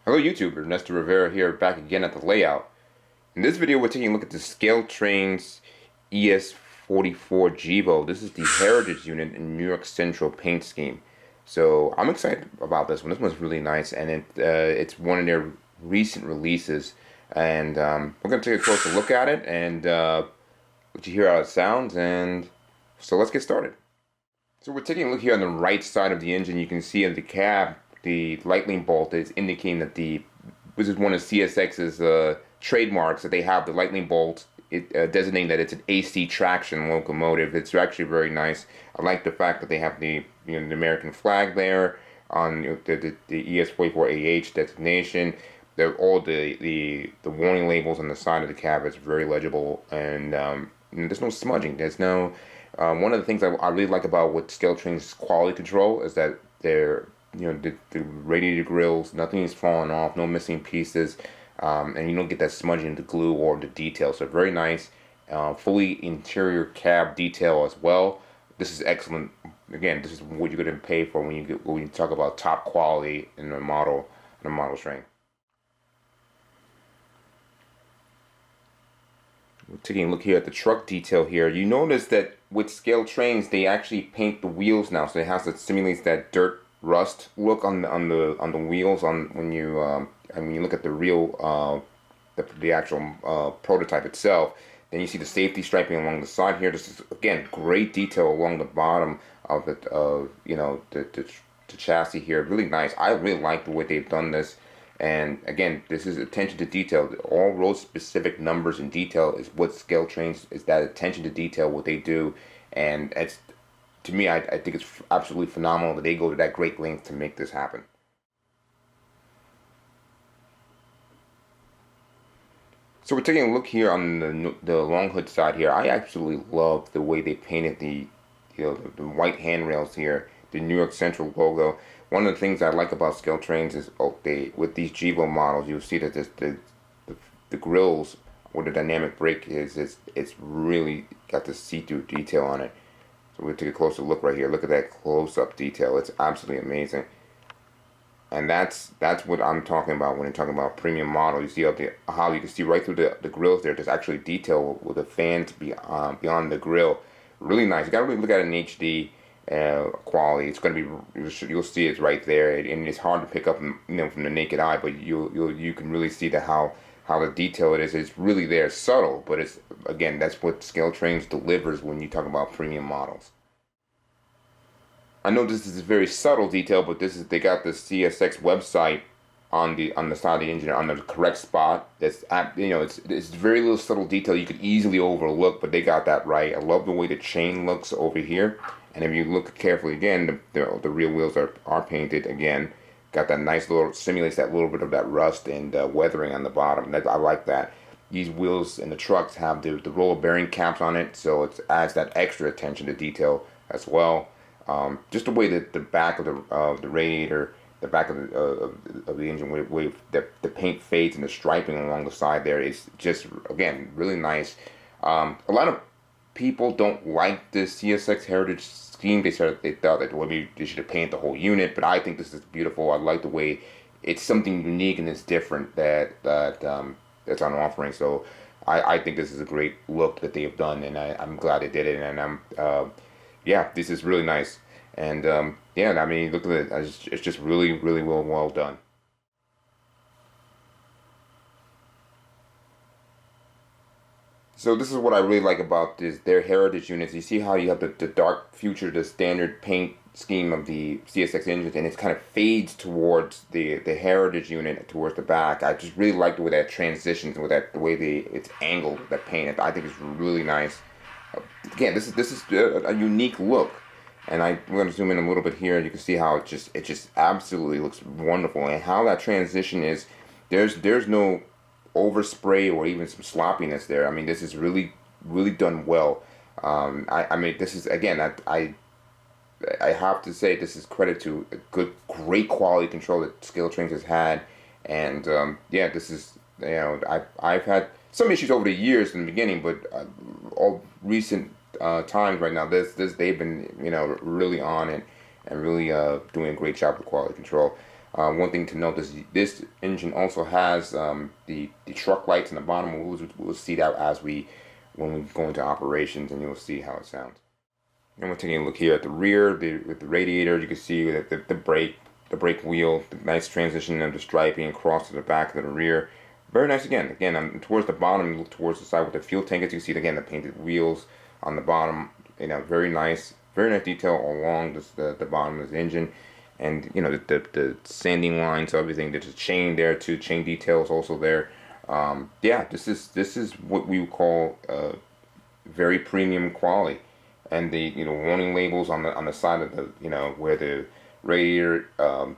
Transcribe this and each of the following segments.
Hello YouTube, Ernesto Rivera here, back again at the layout. In this video we're taking a look at the Scale Trains ES44 Jivo. This is the Heritage unit in New York Central paint scheme. So I'm excited about this one. This one's really nice, and it's one of their recent releases. And we're going to take a closer look at it and let you hear how it sounds. And so let's get started. So we're taking a look here on the right side of the engine. You can see in the cab the lightning bolt is indicating that this is one of CSX's trademarks, that they have the lightning bolt designating that it's an AC traction locomotive. It's actually very nice. I like the fact that they have the the American flag there on the ES44AH designation. All the warning labels on the side of the cab is very legible, and there's no smudging. There's no one of the things I really like about what Scale Train's quality control is that they're the radiator grills, nothing is falling off, no missing pieces, and you don't get that smudging of the glue or the detail. So very nice, fully interior cab detail as well. This is excellent. Again, this is what you're going to pay for when you talk about top quality in a model train. We're taking a look here at the truck detail here. You notice that with Scale Trains, they actually paint the wheels now, so it has to simulate that dirt rust look on the wheels when you look at the real the actual prototype itself. Then you see the safety striping along the side here. This is again great detail along the bottom of the chassis here. Really nice. I really like the way they've done this. And again, this is attention to detail. All road specific numbers and detail is what Scale Trains is, that attention to detail, what they do. And it's, to me, I think it's absolutely phenomenal that they go to that great length to make this happen. So we're taking a look here on the long hood side here. I absolutely love the way they painted the white handrails here, the New York Central logo. One of the things I like about Scale Trains is with these Jivo models, you'll see that the grills where the dynamic brake is, it's really got the see-through detail on it. So we'll take a closer look right here. Look at that close-up detail. It's absolutely amazing. And that's what I'm talking about when you're talking about premium model. You see how you can see right through the grills there. There's actually detail with the fans beyond the grill. Really nice. You got to really look at it in HD quality. It's going to be, you'll see it's right there, and it's hard to pick up from the naked eye, but you can really see how the detail it is. It's really there, subtle, but it's, again, that's what Scale Trains delivers when you talk about premium models. I know this is a very subtle detail, but they got the CSX website on the side of the engine on the correct spot. It's very little subtle detail you could easily overlook, but they got that right. I love the way the chain looks over here, and if you look carefully again, the rear wheels are painted again. Got that nice little, simulates that little bit of that rust and weathering on the bottom. I like that. These wheels in the trucks have the roller bearing caps on it, so it adds that extra attention to detail as well. Just the way that the back of the radiator, the back of the engine, where the paint fades and the striping along the side there is just, again, really nice. A lot of people don't like the CSX Heritage scheme. They thought that maybe they should have painted the whole unit, but I think this is beautiful. I like the way it's something unique and it's different that's on offering. So I think this is a great look that they have done, and I'm glad they did it. And yeah, this is really nice. And yeah, I mean, look at it. It's just really, really well done. So this is what I really like about their Heritage units. You see how you have the dark future, the standard paint scheme of the CSX engines, and it kind of fades towards the Heritage unit, towards the back. I just really like the way that transitions, with the way it's angled, that paint. I think it's really nice. Again, this is a unique look, and we're going to zoom in a little bit here. You can see how it just absolutely looks wonderful, and how that transition is. There's no overspray or even some sloppiness there. I mean, this is really done well. I mean, this is, again, I have to say, this is credit to a great quality control that Scale Trains has had, and yeah, this is, I've had some issues over the years in the beginning, but all recent times right now, they've been really on it and really doing a great job with quality control. One thing to note is this engine also has the truck lights in the bottom. We'll see that when we go into operations, and you'll see how it sounds. And we're taking a look here at the rear, with the radiator. You can see that the brake wheel, the nice transition of the striping across to the back of the rear. Very nice again. Again, towards the bottom, look towards the side with the fuel tank. As you see, again, the painted wheels on the bottom. Very nice detail along the bottom of the engine. And the sanding lines, everything. There's a chain there too. Chain details also there. Yeah, this is what we would call very premium quality. And the warning labels on the side of the where the radiator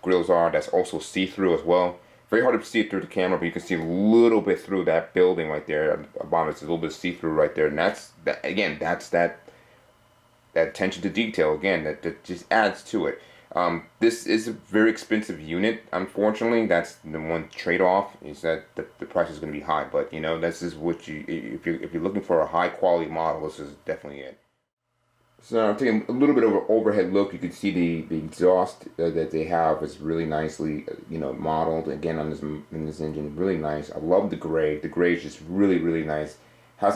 grills are, that's also see-through as well. Very hard to see it through the camera, but you can see a little bit through that building right there. Bottom, it's a little bit see-through right there, and that's that attention to detail again that just adds to it. This is a very expensive unit. Unfortunately, that's the one trade-off, is that the price is going to be high. But this is what if you're looking for a high quality model, this is definitely it. So I'm taking a little bit of an overhead look. You can see the exhaust that they have is really nicely modeled again on this engine. Really nice. I love the gray. The gray is just really nice. Has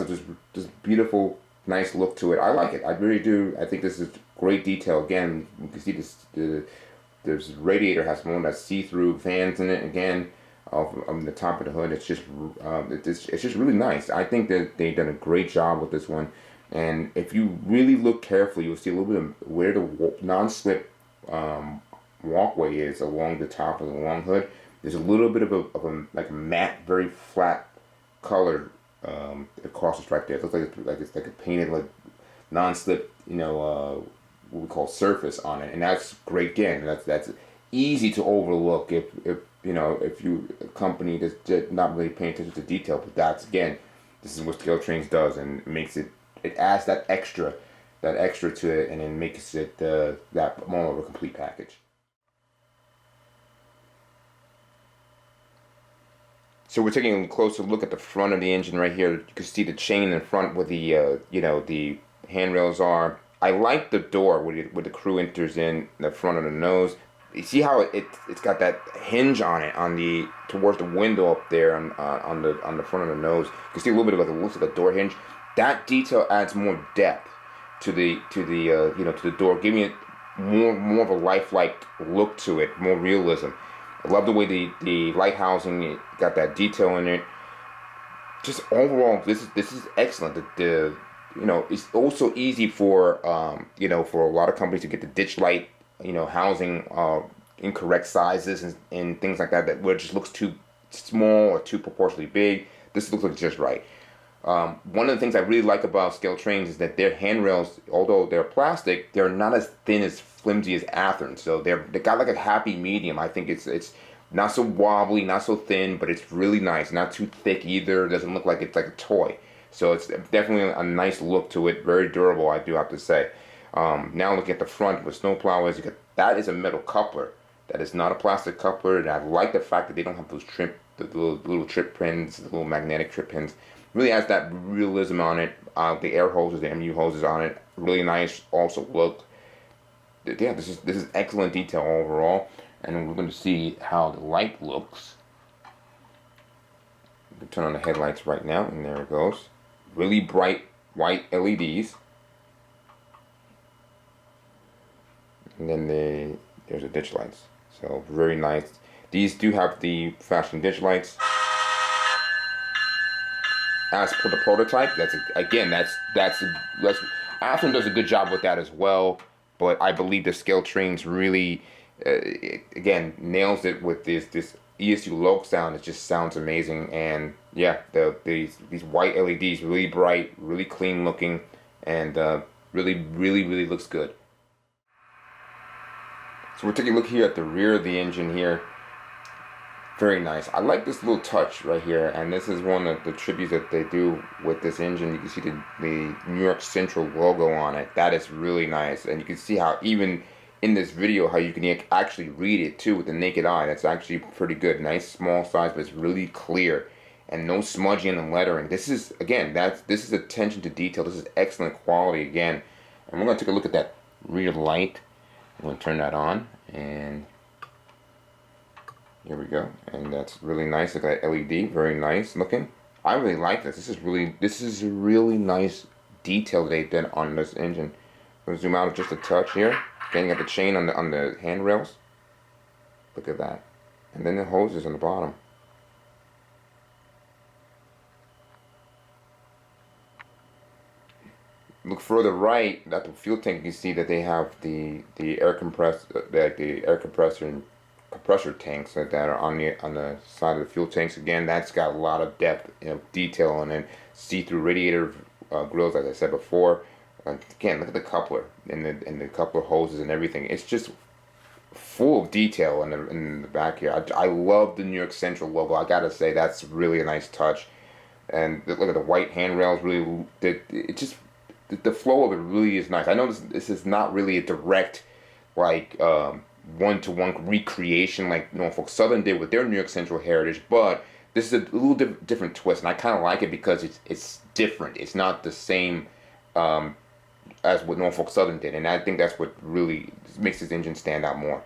this beautiful, nice look to it. I like it. I really do. I think this is great detail. Again, you can see this radiator has one that's see-through fans in it. Again, on the top of the hood, it's just really nice. I think that they've done a great job with this one. And if you really look carefully, you'll see a little bit of where the non-slip walkway is along the top of the long hood. There's a little bit of a like a matte, very flat color across the stripe there. It looks like it's like a painted like non-slip, what we call surface on it, and that's great. Again, that's easy to overlook if you a company that's not really paying attention to detail. But this is what Scale Trains does, and makes it. It adds that extra to it, and then makes it that more of a complete package. So we're taking a closer look at the front of the engine right here. You can see the chain in front where the handrails are. I like the door where the crew enters in the front of the nose. You see how it's got that hinge on it towards the window up there on the front of the nose. You can see a little bit of it looks like a door hinge. That detail adds more depth to the door, giving it more of a lifelike look to it, more realism. I love the way the light housing got that detail in it. Just overall, this is excellent. It's also easy for for a lot of companies to get the ditch light housing incorrect sizes and things like that where it just looks too small or too proportionally big. This looks like just right. One of the things I really like about Scale Trains is that their handrails, although they're plastic, they're not as thin as flimsy as Athearn. So they got like a happy medium. I think it's not so wobbly, not so thin, but it's really nice. Not too thick either. It doesn't look like it's like a toy. So it's definitely a nice look to it. Very durable, I do have to say. Now looking at the front with snowplow, that is a metal coupler. That is not a plastic coupler. And I like the fact that they don't have those the little trip pins, the little magnetic trip pins. Really adds that realism on it. The air hoses, the MU hoses on it, really nice. Also look. Yeah, this is excellent detail overall, and we're going to see how the light looks. We can turn on the headlights right now, and there it goes. Really bright white LEDs, and then there's the ditch lights. So very nice. These do have the flashing ditch lights. As per the prototype, Athearn does a good job with that as well. But I believe the Scale Trains really, again, nails it with this ESU logo sound. It just sounds amazing. And yeah, these white LEDs, really bright, really clean looking, and really looks good. So we're taking a look here at the rear of the engine here. Very nice. I like this little touch right here, and this is one of the tributes that they do with this engine. You can see the New York Central logo on it. That is really nice, and you can see how even in this video how you can actually read it too with the naked eye. That's actually pretty good. Nice small size, but it's really clear, and no smudging in the lettering. This is this is attention to detail. This is excellent quality again. And we're gonna take a look at that rear light. I'm gonna turn that on, and Here we go, and that's really nice. Look at that LED, very nice looking. I really like this. This is a really nice detail they've done on this engine. I'm gonna zoom out just a touch here. Getting at the chain on the handrails. Look at that, and then the hoses on the bottom. Look further right at the fuel tank. You see that they have the air compress the air compressor and compressor tanks that are on the side of the fuel tanks. Again, that's got a lot of depth, detail on it. See-through radiator grills, like I said before. Again, look at the coupler and the coupler hoses and everything. It's just full of detail in the back here. I love the New York Central logo. I gotta say that's really a nice touch. And look at the white handrails. Really, it just the flow of it really is nice. I know this is not really a direct like one-to-one recreation like Norfolk Southern did with their New York Central heritage, but this is a little different twist, and I kind of like it because it's different. It's not the same as what Norfolk Southern did, and I think that's what really makes this engine stand out more.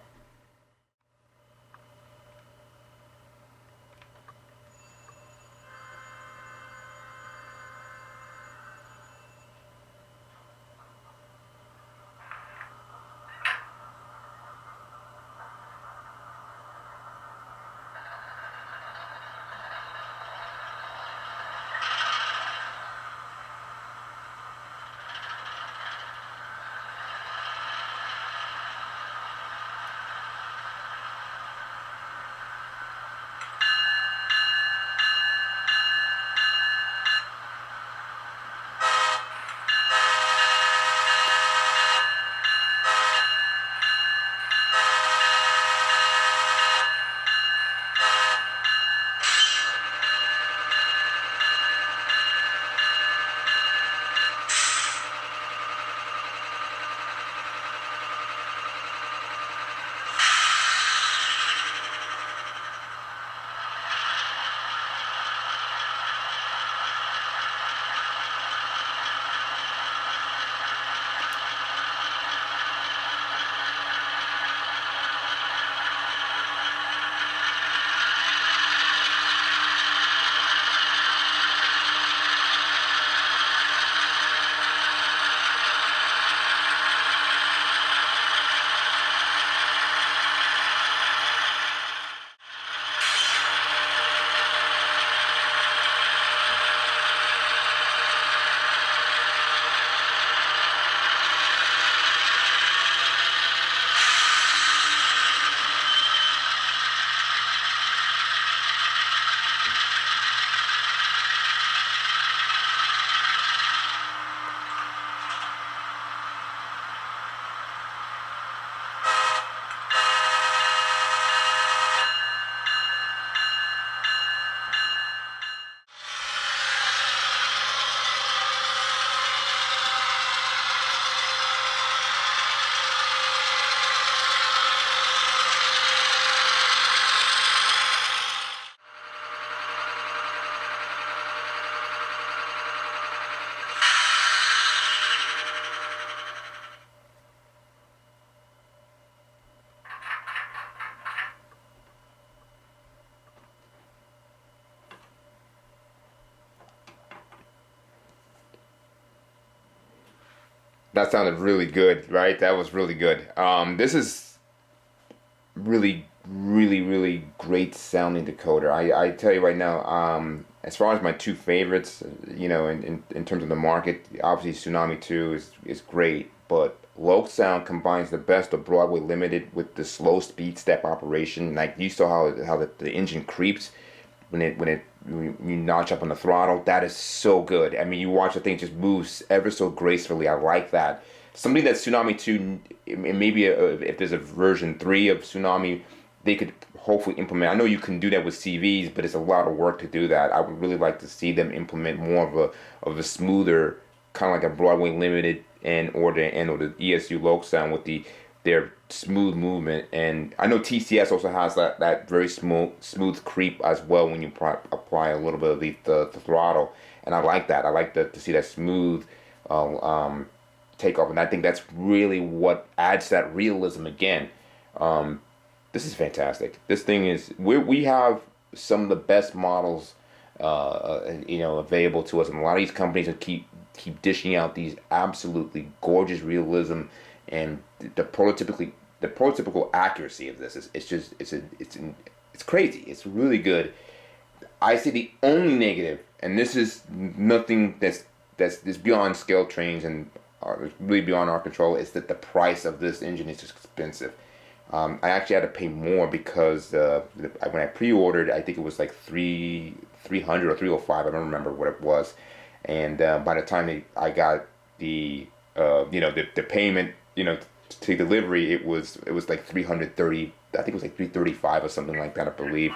That sounded really good, right? That was really good. This is really great sounding decoder. I tell you right now, as far as my two favorites, in terms of the market, obviously Tsunami 2 is great, but Low Sound combines the best of Broadway Limited with the slow speed step operation. Like you saw how the engine creeps when you notch up on the throttle. That is so good. I mean, you watch the thing just moves ever so gracefully. I like that. Something that Tsunami 2, and maybe if there's a version 3 of Tsunami, they could hopefully implement. I know you can do that with CVs, but it's a lot of work to do that. I would really like to see them implement more of a smoother, kind of like a Broadway Limited or the ESU Low Sound with their smooth movement. And I know TCS also has that very smooth creep as well when you apply a little bit of the throttle, and I like that. I like to see that smooth takeoff, and I think that's really what adds that realism again. This is fantastic. This thing is we have some of the best models, available to us, and a lot of these companies that keep dishing out these absolutely gorgeous realism and the prototypical accuracy of this is it's crazy. It's really good. I say the only negative, and this is nothing that's beyond scale trains and really beyond our control, is that the price of this engine is expensive. I actually had to pay more because when I pre-ordered, I think it was like 300 or 305. I don't remember what it was. And by the time I got the payment, to delivery, it was like 330. I think it was like 335 or something like that, I believe.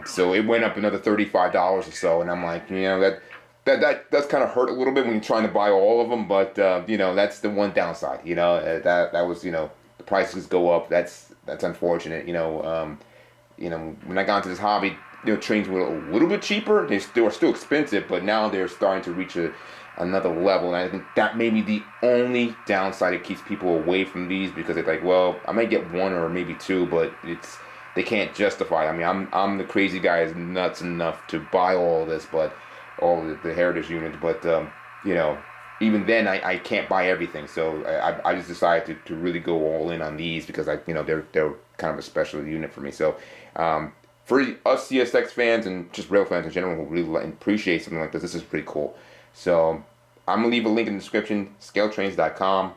So it went up another $35 or so, and I'm like, that does kind of hurt a little bit when you're trying to buy all of them, but that's the one downside. That was the prices go up. That's unfortunate. When I got into this hobby, trains were a little bit cheaper. They were still expensive, but now they're starting to reach another level, and I think that may be the only downside that keeps people away from these, because they're like, well, I might get one or maybe two, but they can't justify. I mean, I'm the crazy guy is nuts enough to buy all this, but all the heritage units, but even then I can't buy everything, so I just decided to really go all in on these because they're kind of a special unit for me. So for us CSX fans and just rail fans in general who really appreciate something like this is pretty cool. So I'm gonna leave a link in the description, scaletrains.com.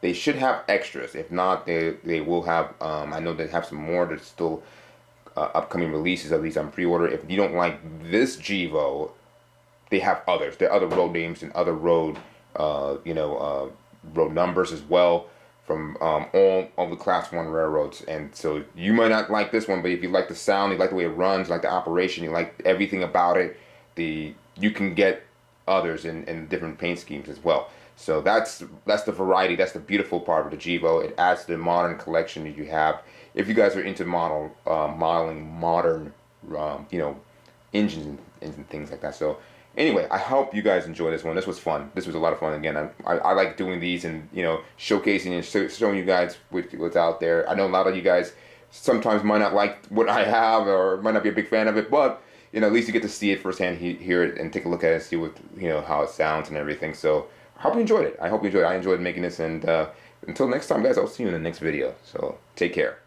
They should have extras. If not, they will have. I know they have some more. There's still upcoming releases of these on pre-order. If you don't like this Gevo, they have others. There are other road names and other road numbers as well from all of the Class 1 railroads. And so you might not like this one, but if you like the sound, you like the way it runs, you like the operation, you like everything about it, you can get others in different paint schemes as well. So that's the variety. That's the beautiful part of the Gevo. It adds to the modern collection that you have. If you guys are into modeling modern, engines and things like that. So anyway, I hope you guys enjoy this one. This was fun. This was a lot of fun. Again, I like doing these and showcasing and showing you guys what's out there. I know a lot of you guys sometimes might not like what I have or might not be a big fan of it, but at least you get to see it firsthand, hear it, and take a look at it, see what how it sounds and everything. So I hope you enjoyed it. I hope you enjoyed it. I enjoyed making this, and until next time, guys, I'll see you in the next video. So take care.